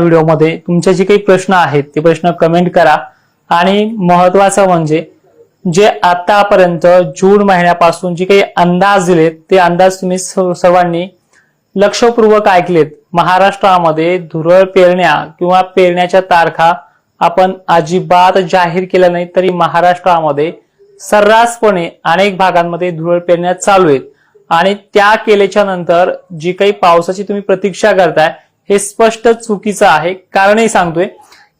व्हिडिओमध्ये तुमचे जे काही प्रश्न आहेत ते प्रश्न कमेंट करा। आणि महत्त्वाचं म्हणजे जे आतापर्यंत जून महिन्यापासून जे काही अंदाज दिलेत ते अंदाज तुम्ही सर्वांनी लक्षपूर्वक ऐकलेत। महाराष्ट्रामध्ये धुरळ पेरण्या किंवा पेरण्याच्या तारखा आपण अजिबात जाहीर केल्या नाही, तरी महाराष्ट्रामध्ये सर्रासपणे अनेक भागांमध्ये धुरळ पेरण्या चालू आहेत। आणि त्या केल्याच्या नंतर जी काही पावसाची तुम्ही प्रतीक्षा करताय हे स्पष्ट चुकीचं आहे। कारणही सांगतोय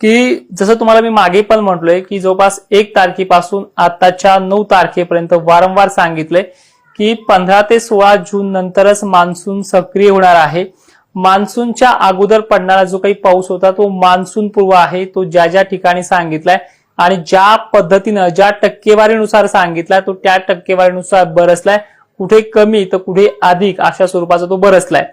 की जसं तुम्हाला मी मागे पण म्हटलोय की जवळपास 1 तारखेपासून आताच्या 9 तारखेपर्यंत वारंवार सांगितलंय की 15 ते 16 जून नंतरच मान्सून सक्रिय होणार आहे। मान्सूनच्या अगोदर पडणारा जो काही पाऊस होता तो मान्सून पूर्व आहे, तो ज्या ज्या ठिकाणी सांगितलाय आणि ज्या पद्धतीनं ज्या टक्केवारीनुसार सांगितलाय तो त्या टक्केवारीनुसार बरसलाय, कुठे कमी तर कुठे अधिक अशा स्वरूपाचा तो बरसलाय।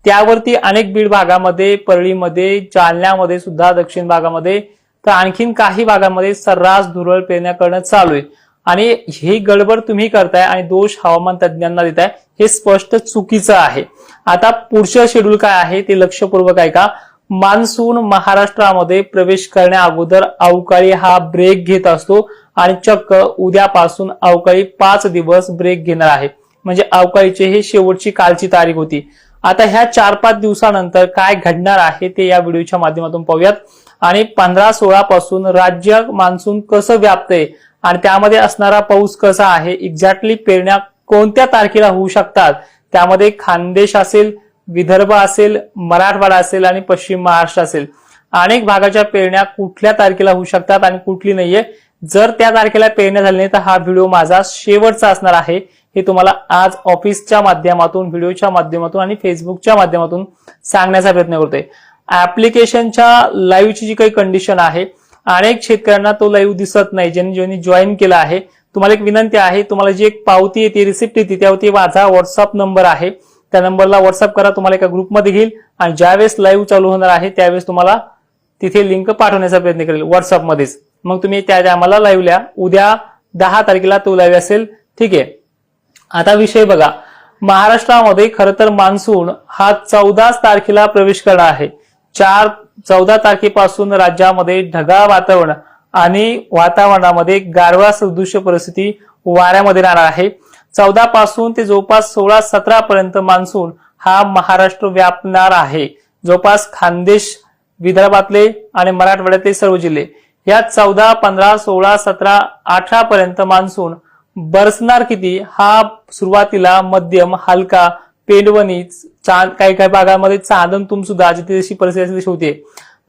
त्यावरती अनेक बीड भागामध्ये, परळीमध्ये, जालन्यामध्ये सुद्धा, दक्षिण भागामध्ये तर आणखीन काही भागामध्ये सर्रास धुरळ पेरण्या करणं चालू आहे। आणि ही गडबड तुम्ही करताय आणि दोष हवामान तज्ञांना देताय, हे स्पष्ट चुकीचं आहे। आता पुढचं शेड्यूल काय आहे ते लक्षपूर्वक ऐका। मान्सून महाराष्ट्रामध्ये प्रवेश करण्या अगोदर अवकाळी हा ब्रेक घेत असतो आणि चक्क उद्यापासून अवकाळी 5 दिवस ब्रेक घेणार आहे। म्हणजे अवकाळीची ही शेवटची कालची तारीख होती। आता ह्या 4-5 दिवसानंतर काय घडणार आहे ते या व्हिडिओच्या माध्यमातून पाहूयात। आणि 15-16 पासून राज्य मान्सून कसं व्यापतंय आणि त्यामध्ये असणारा पाऊस कसा आहे, एक्झॅक्टली पेरण्या कोणत्या तारखेला होऊ शकतात, त्यामध्ये खानदेश असेल, विदर्भ असेल, मराठवाडा असेल आणि पश्चिम महाराष्ट्र असेल, अनेक भागाच्या पेरण्या कुठल्या तारखेला होऊ शकतात आणि कुठली नाहीये। जर त्या तारखेला पेरण्या झाल्या नाही तर हा व्हिडिओ माझा शेवटचा असणार आहे, हे तुम्हाला आज ऑफिसच्या माध्यमातून, व्हिडिओच्या माध्यमातून आणि फेसबुकच्या माध्यमातून सांगण्याचा प्रयत्न करतोय। ऍप्लिकेशनच्या लाईव्हची जी काही कंडिशन आहे, अनेक शेतकऱ्यांना तो लाईव्ह दिसत नाही, ज्यांनी जॉईन केला आहे। तुम्हाला एक विनंती आहे, तुम्हाला जी एक पावती येते, रिसिप्ट येते, त्यावरती माझा व्हॉट्सअप नंबर आहे, त्या नंबरला व्हॉट्सअप करा, तुम्हाला एका ग्रुपमध्ये घेईल आणि ज्यावेळेस लाईव्ह चालू होणार आहे त्यावेळेस तुम्हाला तिथे लिंक पाठवण्याचा प्रयत्न करेल व्हॉट्सअपमध्येच। मग तुम्ही त्या टायमाला लाईव्हला, उद्या 10 तारखेला तो लाईव्ह असेल, ठीक आहे। आता विषय बघा, महाराष्ट्रामध्ये खरं तर मान्सून हा 14 तारखेला प्रवेश करणार आहे। 14 तारखेपासून राज्यामध्ये ढगाळ वातावरण आणि वातावरणामध्ये गारवा सदृश परिस्थिती वाऱ्यामध्ये राहणार आहे। 14 पासून ते जवळपास 16-17 पर्यंत मान्सून हा महाराष्ट्र व्यापणार आहे। जवळपास खानदेश, विदर्भातले आणि मराठवाड्यातले सर्व जिल्हे, या 14, 15, 16, 17, 18 पर्यंत मान्सून बरसणार किती, हा सुरुवातीला मध्यम, हलका, पेंडवणी, काही काही भागामध्ये चांदणतुम सुद्धा जिथे जशी परिस्थिती तशी होते।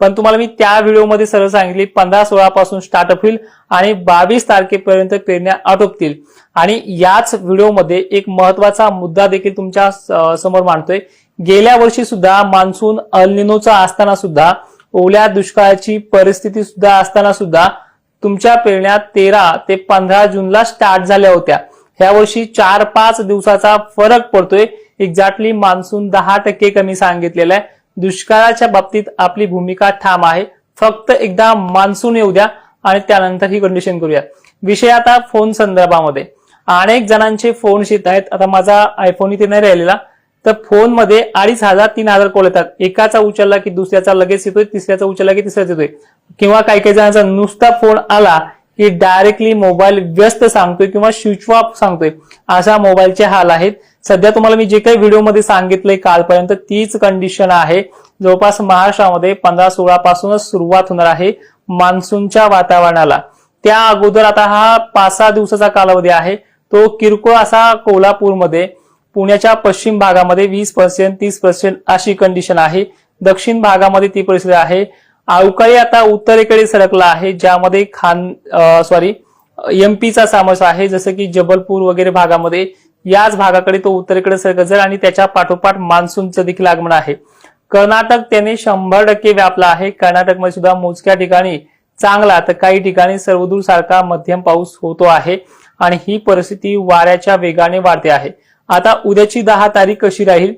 पण तुम्हाला मी त्या व्हिडिओमध्ये सरळ सांगितले 15-16 पासून स्टार्टअप होईल आणि 22 तारखेपर्यंत पेरण्या आटोपतील। आणि याच व्हिडिओमध्ये एक महत्वाचा मुद्दा देखील तुमच्या समोर मांडतोय। गेल्या वर्षी सुद्धा मान्सून अल निनोचा असताना सुद्धा, ओल्या दुष्काळाची परिस्थिती सुद्धा असताना सुद्धा तुमच्या पेरण्या 13 ते 15 जूनला स्टार्ट झाल्या होत्या। ह्या वर्षी 4-5 दिवसाचा फरक पडतोय। एक्झॅक्टली मान्सून 10% कमी सांगितलेला आहे। दुष्काळाच्या बाबतीत आपली भूमिका ठाम आहे, फक्त एकदा मान्सून येऊ द्या आणि त्यानंतर ही कंडिशन करूया। विषय आता फोन संदर्भामध्ये, अनेक जणांचे फोन येत आहेत। आता माझा आयफोन इथे नाही राहिलेला, तर फोन मध्ये 2500-3000 कॉल येतात। एकाचा उचलला की दुसऱ्याचा लगेच येतोय, तिसऱ्याचा उचलला की तिसऱ्याचा येतोय, किंवा काही काही जणांचा नुसता फोन आला की डायरेक्टली मोबाईल व्यस्त सांगतोय किंवा स्विच ऑफ सांगतोय, अशा मोबाईलचे हाल आहेत। सध्या तुम्हाला मी जे काही व्हिडिओमध्ये सांगितलंय कालपर्यंत तीच कंडिशन आहे। जवळपास महाराष्ट्रामध्ये 15-16 पासूनच सुरुवात होणार आहे मान्सूनच्या वातावरणाला। त्या अगोदर आता हा 5-6 दिवसाचा कालावधी आहे, तो किरकोळ असा कोल्हापूरमध्ये, पुण्याच्या पश्चिम भागामध्ये 20%, 30% अशी कंडिशन आहे। दक्षिण भागामध्ये ती परिस्थिती आहे। अवकाळी आता उत्तरेकडे सरकला आहे, ज्यामध्ये एमपीचा समावेश आहे, जसं की जबलपूर वगैरे भागामध्ये, याच भागाकडे तो उत्तरेकडे सरकत जाईल आणि त्याच्या पाठोपाठ मान्सूनचं देखील आगमन आहे। कर्नाटक त्याने 100% व्यापला आहे। कर्नाटकमध्ये सुद्धा मोजक्या ठिकाणी चांगला तर काही ठिकाणी सर्वदूर सारखा मध्यम पाऊस होतो आहे आणि ही परिस्थिती वाऱ्याच्या वेगाने वाढते आहे। आता उद्याची 10 तारीख कशी राहील?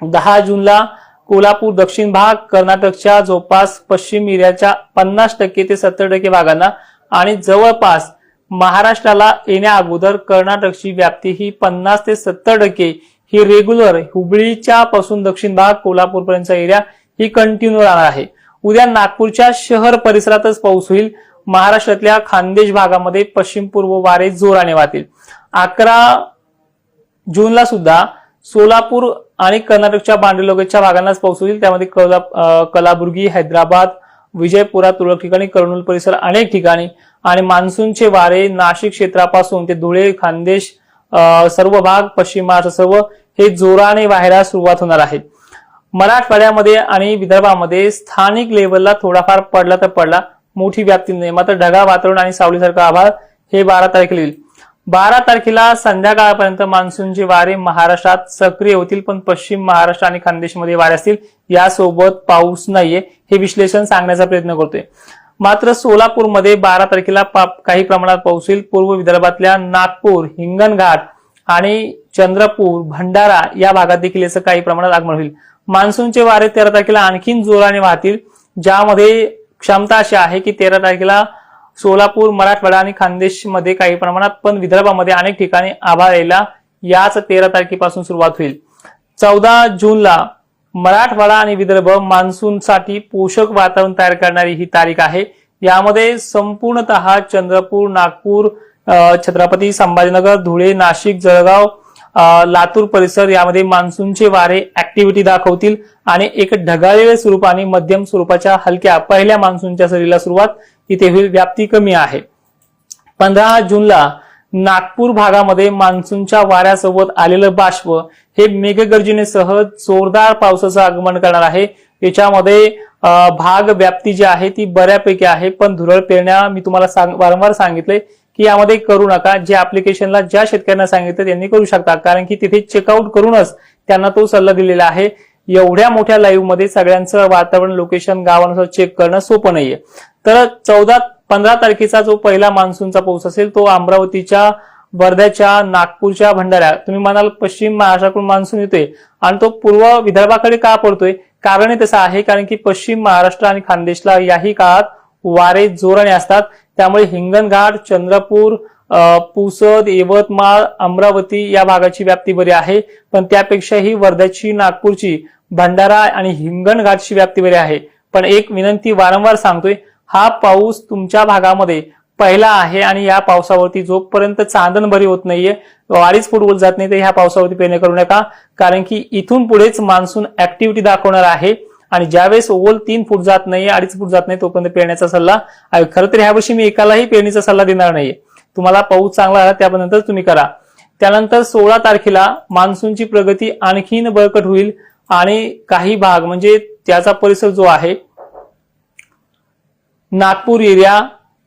10 जूनला कोल्हापूर दक्षिण भाग, कर्नाटकच्या जवळपास पश्चिम एरियाच्या 50% ते 70% भागांना आणि जवळपास महाराष्ट्राला येण्या अगोदर कर्नाटकची व्याप्ती ही 50 ते 70% ही रेग्युलर हुबळीच्या पासून दक्षिण भाग कोल्हापूरपर्यंतचा एरिया ही कंटिन्यू राहणार आहे। उद्या नागपूरच्या शहर परिसरातच पाऊस होईल. महाराष्ट्रातल्या खानदेश भागामध्ये पश्चिम पूर्व वारे जोराने वाहतील. 11 जूनला सुद्धा सोलापूर आणि कर्नाटकच्या बांद्रेलगतच्या भागांनाच पाऊस होईल. त्यामध्ये कलाबुर्गी, हैदराबाद, विजयपुरा, तुरळक ठिकाणी, कर्नूल परिसर अनेक ठिकाणी. आणि मान्सूनचे वारे नाशिक क्षेत्रापासून ते धुळे, खानदेश सर्व भाग, पश्चिम महाराष्ट्र सर्व हे जोराने वाहायला सुरुवात होणार आहे. मराठवाड्यामध्ये आणि विदर्भामध्ये स्थानिक लेवलला थोडाफार पडला तर पडला, मोठी व्याप्ती नाही. मात्र ढगाळ वातावरण आणि सावलीसारखं आभाळ हे 12 तारखेला येईल. 12 तारखेला संध्याकाळपर्यंत मान्सूनचे वारे महाराष्ट्रात सक्रिय होतील, पण पश्चिम महाराष्ट्र आणि खानदेशमध्ये वारे असतील. यासोबत पाऊस नाहीये हे विश्लेषण सांगण्याचा प्रयत्न करतोय. मात्र सोलापूरमध्ये 12 तारखेला काही प्रमाणात पाऊस होईल. पूर्व विदर्भातल्या नागपूर, हिंगणघाट आणि चंद्रपूर, भंडारा या भागात देखील याचं काही प्रमाणात आगमन होईल. मान्सूनचे वारे 13 तारखेला आणखीन जोराने वाहतील, ज्यामध्ये क्षमता अशी आहे की 13 तारखेला सोलापूर, मराठवाडा आणि खानदेशमध्ये काही प्रमाणात, पण विदर्भामध्ये अनेक ठिकाणी आभाळ यायला याच 13 तारखेपासून सुरुवात होईल. 14 जूनला मराठवाडा आणि विदर्भ मान्सूनसाठी पोषक वातावरण तयार करणारी ही तारीख आहे. यामध्ये संपूर्णतः चंद्रपूर, नागपूर, छत्रपती संभाजीनगर, धुळे, नाशिक, जळगाव, लातूर परिसर यामध्ये मान्सूनचे वारे ऍक्टिव्हिटी दाखवतील आणि एक ढगाळलेल्या स्वरूपाने मध्यम स्वरूपाच्या हलक्या पहिल्या मान्सूनच्या सरीला सुरुवात इथे होईल. व्याप्ती कमी आहे. 15 जूनला नागपूर भागामध्ये मान्सूनच्या वाऱ्यासोबत आलेलं बाष्प हे मेघगर्जनेसह जोरदार पावसाचं आगमन करणार आहे. याच्यामध्ये भाग व्याप्ती जी आहे ती बऱ्यापैकी आहे, पण धुरळ पेरण्या मी तुम्हाला वारंवार सांगितलंय की यामध्ये करू नका. जे ऍप्लिकेशनला ज्या शेतकऱ्यांना सांगितलं त्यांनी करू शकता, कारण की तिथे चेकआउट करूनच त्यांना तो सल्ला दिलेला आहे. एवढ्या मोठ्या लाईव्ह मध्ये सगळ्यांचं वातावरण, लोकेशन, गावानुसार चेक करणं सोपं नाहीये. तर 15 तारखेचा जो पहिला मान्सूनचा पाऊस असेल तो अमरावतीच्या, वर्ध्याच्या, नागपूरच्या, भंडारा. तुम्ही म्हणाल पश्चिम महाराष्ट्राकडून मान्सून येतोय आणि तो पूर्व विदर्भाकडे का पडतोय? कारण तसं आहे कारण की पश्चिम महाराष्ट्र आणि खानदेशला याही काळात वारे जोराने असतात. त्यामुळे हिंगणघाट, चंद्रपूर, पुसद, यवतमाळ, अमरावती या भागाची व्याप्ती बरी आहे, पण त्यापेक्षाही वर्ध्याची, नागपूरची, भंडारा आणि हिंगणघाटची व्याप्ती बरी आहे. पण एक विनंती वारंवार सांगतोय, हा पाऊस तुमच्या भागामध्ये पहिला आहे आणि या पावसावरती जोपर्यंत चांदण बरी होत नाहीये, 2.5 फूट वर जात नाही, तर ह्या पावसावरती पेरणी करू नका. कारण की इथून पुढेच मान्सून ऍक्टिव्हिटी दाखवणार आहे आणि ज्यावेळेस ओव्हल 3 फूट जात नाही, 2.5 फूट जात नाही, तोपर्यंत पेरण्याचा सल्ला आहे. खरं तर ह्या वर्षी मी एकालाही पेरणीचा सल्ला देणार नाहीये. तुम्हाला पाऊस चांगला आला त्यानंतर तुम्ही करा. त्यानंतर 16 तारखेला मान्सूनची प्रगती आणखीन बळकट होईल आणि काही भाग म्हणजे त्याचा परिसर जो आहे, नागपूर एरिया,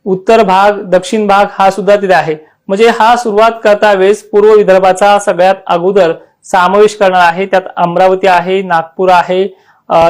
उत्तर भाग, दक्षिण भाग हा सुद्धा तिथे आहे. म्हणजे हा सुरुवात करता वेळेस पूर्व विदर्भाचा सगळ्यात अगोदर समावेश करणार आहे. त्यात अमरावती आहे, नागपूर आहे,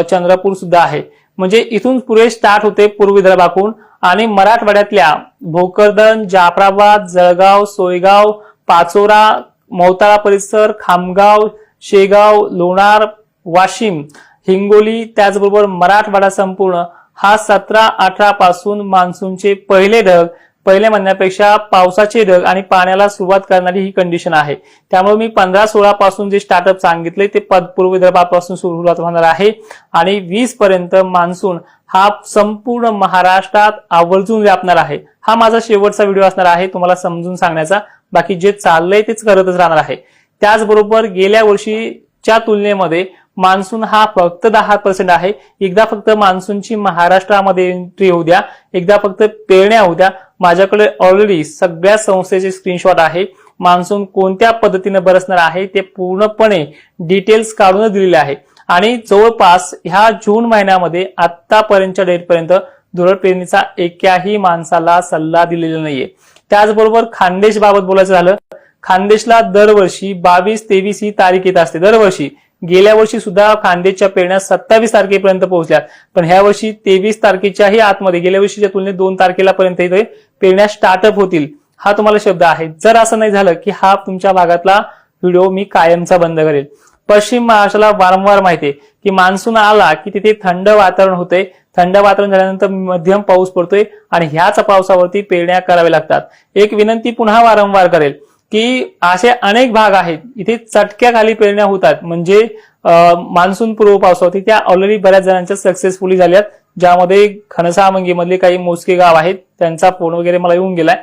चंद्रपूर सुद्धा आहे. म्हणजे इथून पुढे स्टार्ट होते पूर्व विदर्भाकडून आणि मराठवाड्यातल्या भोकरदन, जाफराबाद, जळगाव, सोयगाव, पाचोरा, मोताळा परिसर, खामगाव, शेगाव, लोणार, वाशिम, हिंगोली, त्याचबरोबर मराठवाडा संपूर्ण हा 17-18 पासून मान्सूनचे पहिले ढग, पहिले म्हणण्यापेक्षा पावसाचे ढग आणि पाण्याला सुरुवात करणारी ही कंडिशन आहे. त्यामुळे मी 15-16 पासून जे स्टार्टअप सांगितले ते पूर्व विदर्भापासून सुरुवात होणार आहे आणि 20 पर्यंत मान्सून हा संपूर्ण महाराष्ट्रात आवर्जून व्यापणार आहे. हा माझा शेवटचा व्हिडिओ असणार आहे तुम्हाला समजून सांगण्याचा. बाकी जे चाललंय तेच करतच राहणार आहे. त्याचबरोबर गेल्या वर्षीच्या तुलनेमध्ये मान्सून हा फक्त 10% आहे. एकदा फक्त मान्सूनची महाराष्ट्रामध्ये एंट्री होऊ द्या, एकदा फक्त पेरण्या होऊ द्या. माझ्याकडे ऑलरेडी सगळ्या संस्थेचे स्क्रीनशॉट आहे. मान्सून कोणत्या पद्धतीने बरसणार आहे ते पूर्णपणे डिटेल्स काढून दिलेले आहे आणि जवळपास ह्या जून महिन्यामध्ये आतापर्यंतच्या डेटपर्यंत धुरळ पेरणीचा एकाही माणसाला सल्ला दिलेला नाहीये. त्याचबरोबर खानदेश बाबत बोलायचं झालं, खानदेशला दरवर्षी 22-23 ही तारीख येत असते दरवर्षी. गेल्या वर्षी सुद्धा खानदेशच्या पेरण्या 27 तारखेपर्यंत पोहोचल्या, पण ह्या वर्षी 23 तारखेच्याही आतमध्ये गेल्या वर्षीच्या तुलनेत 2 तारखेला पर्यंत इथे पेरण्या स्टार्टअप होतील. हा तुम्हाला शब्द आहे. जर असं नाही झालं की हा तुमच्या भागातला व्हिडिओ मी कायमचा बंद करेल. पश्चिम महाराष्ट्राला वारंवार माहितीये की मान्सून आला की तिथे थंड वातावरण होते. थंड वातावरण झाल्यानंतर मध्यम पाऊस पडतोय आणि ह्याच पावसावरती पेरण्या कराव्या लागतात. एक विनंती पुन्हा वारंवार करेल की असे अनेक भाग आहेत इथे चटक्याखाली पेरण्या होतात, म्हणजे मान्सून पूर्व पावसावरती त्या ऑलरेडी बऱ्याच जणांच्या सक्सेसफुली झाल्यात. ज्यामध्ये खनसावंगी मधले काही मोजके गाव आहेत, त्यांचा फोन वगैरे मला येऊन गेलाय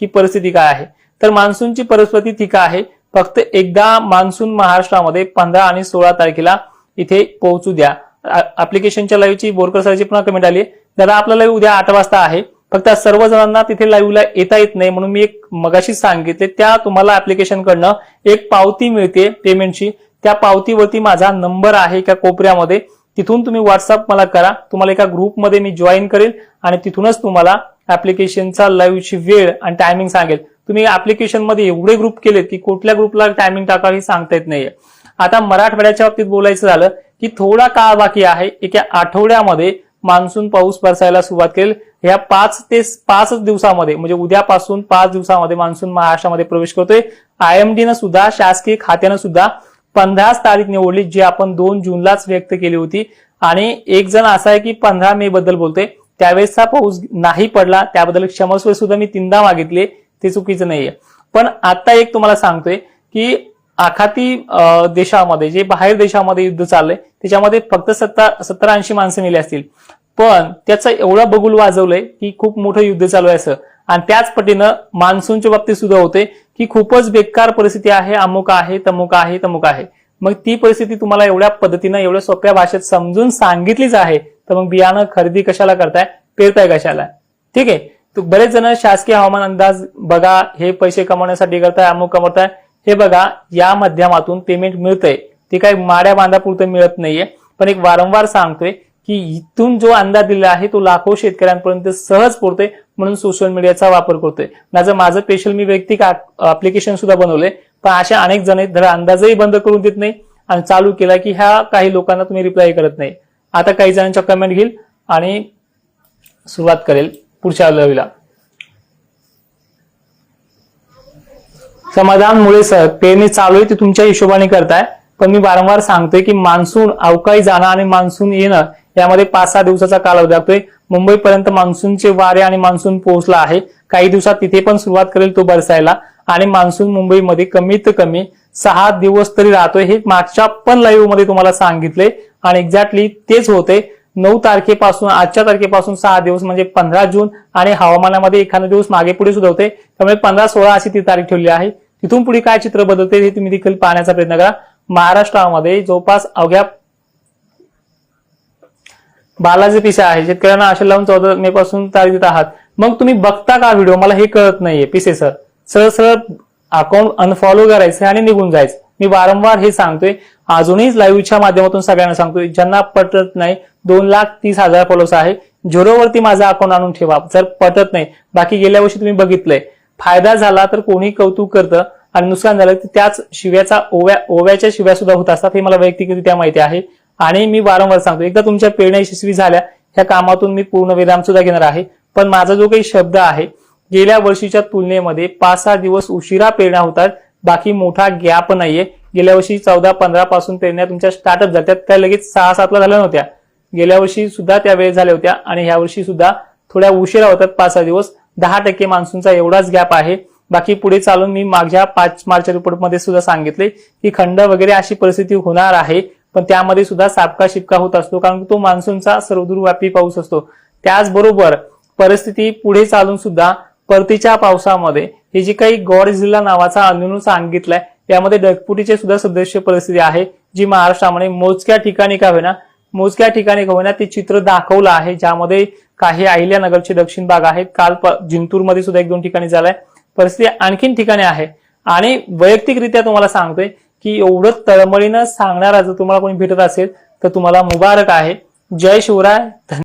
की परिस्थिती काय आहे. तर मान्सूनची परिस्थिती ठीक आहे, फक्त एकदा मान्सून महाराष्ट्रामध्ये 15 आणि 16 तारखेला इथे पोहोचू द्या. ऍप्लिकेशनच्या लाईव्हची बोरकर सरची पुन्हा कमेंट आली, दादा आपला लाईव्ह उद्या 8 वाजता आहे, फक्त सर्व जणांना तिथे लाईव्हला येता येत नाही, म्हणून मी एक मगाशी सांगितले त्या तुम्हाला ऍप्लिकेशन कडनं एक पावती मिळते पेमेंटची. त्या पावतीवरती माझा नंबर आहे एका कोपऱ्यामध्ये, तिथून तुम्ही व्हॉट्सअप मला करा. तुम्हाला एका ग्रुपमध्ये मी जॉईन करेल आणि तिथूनच तुम्हाला ऍप्लिकेशनचा लाईव्हची वेळ आणि टायमिंग सांगेल. तुम्ही ऍप्लिकेशन मध्ये एवढे ग्रुप केलेत की कुठल्या ग्रुपला टायमिंग टाकावं हे सांगता येत नाहीये. आता मराठवाड्याच्या बाबतीत बोलायचं झालं की थोडा काळ बाकी आहे. एका आठवड्यामध्ये मान्सून पाऊस बरसायला सुरुवात करेल. ह्या 5 दिवसामध्ये म्हणजे उद्यापासून 5 दिवसामध्ये मान्सून महाराष्ट्रामध्ये प्रवेश करतोय. IMD सुद्धा शासकीय खात्यानं सुद्धा 15 तारीख निवडली, जी आपण 2 जूनलाच व्यक्त केली होती. आणि एक जण असा आहे की 15 मे बद्दल बोलतोय, त्यावेळेसचा पाऊस नाही पडला, त्याबद्दल क्षमस्व सुद्धा मी 3दा मागितले, ते चुकीचं नाहीये. पण आता एक तुम्हाला सांगतोय की आखाती देशामध्ये जे बाहेर देशामध्ये युद्ध चाललंय त्याच्यामध्ये फक्त 70-80 माणसं मेली असतील, पण त्याचं एवढं बगुल वाजवलंय की खूप मोठं युद्ध चालू आहे असं. आणि त्याच पटीनं मान्सूनच्या बाबतीत सुद्धा होते की खूपच बेकार परिस्थिती आहे, अमुक आहे, तमुक आहे, तमुक आहे. मग ती परिस्थिती तुम्हाला एवढ्या पद्धतीनं एवढ्या सोप्या भाषेत समजून सांगितलीच आहे, तर मग बियाणं खरेदी कशाला करताय, पेरताय कशाला? ठीक आहे. तर बरेच जण शासकीय हवामान अंदाज बघा, हे पैसे कमवण्यासाठी करताय, अमुक कमवताय. हे बघा, या माध्यमातून पेमेंट मिळतंय, ते काही माड्या बांधापुरतं मिळत नाहीये. पण एक वारंवार सांगतोय की इथून जो अंदाज दिला आहे तो लाखो शेतकऱ्यांपर्यंत सहज पोहोचतोय, म्हणून सोशल मीडियाचा वापर करतोय. माझं स्पेशल मी वैयक्तिक ऍप्लिकेशन सुद्धा बनवलंय. पण अशा अनेक जण आहेत, अंदाजही बंद करून देत नाही आणि चालू केला की ह्या काही लोकांना तुम्ही रिप्लाय करत नाही. आता काही जणांच्या कमेंट घेईल आणि सुरुवात करेल पुढच्या लाईव्हला. समाधान मुळे सर, पेरणी चालू आहे ती तुमच्या हिशोबाने करताय, पण मी वारंवार सांगतोय की मान्सून अवकाळी जाणं आणि मान्सून येणं यामध्ये 5-6 दिवसाचा कालावधी लागतोय. मुंबईपर्यंत मान्सूनचे वारे आणि मान्सून पोहोचला आहे. काही दिवसात तिथे पण सुरुवात करेल तो बरसायला आणि मान्सून मुंबईमध्ये कमीत कमी 6 दिवस तरी राहतोय. हे मागच्या पण लाईव्ह मध्ये तुम्हाला सांगितले आणि एक्झॅक्टली तेच होते. 9 तारखेपासून आजच्या तारखेपासून 6 दिवस म्हणजे 15 जून आणि हवामानामध्ये एखादा दिवस मागे पुढे सुद्धा होते. त्यामुळे 15-16 अशी ती तारीख ठेवली आहे. तिथून पुढे काय चित्र बदलते हे तुम्ही देखील पाहण्याचा प्रयत्न करा. महाराष्ट्रामध्ये जवळपास अवघ्या बालाजी पिसे आहे. शेतकऱ्यांना आशा लावून 14 मे पासून तारीख देत आहात. मग तुम्ही बघता का व्हिडिओ? मला हे कळत नाहीये पिसे सर. सरळ अकाउंट अनफॉलो करायचं आणि निघून जायचं. मी वारंवार हे सांगतोय, अजूनही लाईव्हच्या माध्यमातून सगळ्यांना सांगतोय, ज्यांना पटत नाही 2,30,000 फॉलोअर्स आहे, झिरोवरती माझं अकाउंट आणून ठेवा जर पटत नाही. बाकी गेल्या वर्षी तुम्ही बघितलंय, फायदा झाला तर कोणी कौतुक करतं आणि नुकसान झालं तर त्याच शिव्याचा ओव्याच्या शिव्या सुद्धा होत असतात, हे मला वैयक्तिकरित्या माहिती आहे. आणि मी वारंवार सांगतो, एकदा तुमच्या पेरण्या यशस्वी झाल्या ह्या कामातून मी पूर्ण विराम सुद्धा घेणार आहे. पण माझा जो काही शब्द आहे, गेल्या वर्षीच्या तुलनेमध्ये 5-6 दिवस उशिरा पेरण्या होतात, बाकी मोठा गॅप नाहीये. गेल्या वर्षी 14-15 पासून पेरण्या तुमच्या स्टार्टअप जातात, त्या लगेच 6-7 ला झाल्या नव्हत्या. गेल्या वर्षी सुद्धा त्या वेळ झाल्या होत्या आणि ह्या वर्षी सुद्धा थोड्या उशिरा होतात 5-6 दिवस. 10% मान्सूनचा एवढाच गॅप आहे. बाकी पुढे चालून मी मागच्या 5 मार्च रिपोर्टमध्ये सुद्धा सांगितले की खंड वगैरे अशी परिस्थिती होणार आहे, पण त्यामध्ये सुद्धा सापका शिपका होत असतो, कारण तो मान्सूनचा सर्वदूरव्यापी पाऊस असतो. त्याचबरोबर परिस्थिती पुढे चालून सुद्धा परतीच्या पावसामध्ये हे जी काही गॉडझिल्ला नावाचा अणू सांगितलाय, यामध्ये ढगफुटीचे सुद्धा सदृश्य परिस्थिती आहे, जी महाराष्ट्रामध्ये मोजक्या ठिकाणी का होईना ते चित्र दाखवलं आहे, ज्यामध्ये काही अहिल्यानगरचे दक्षिण भाग आहेत. काल जिंतूरमध्ये सुद्धा 1-2 ठिकाणी झालाय. परिस्थिती आणखीन ठिकाणी आहे. आणि वैयक्तिकरित्या तुम्हाला सांगतोय की एवढं तळमळीनं सांगणारा जर तुम्हाला कोणी भेटत असेल तर तुम्हाला मुबारक आहे. जय शिवराय.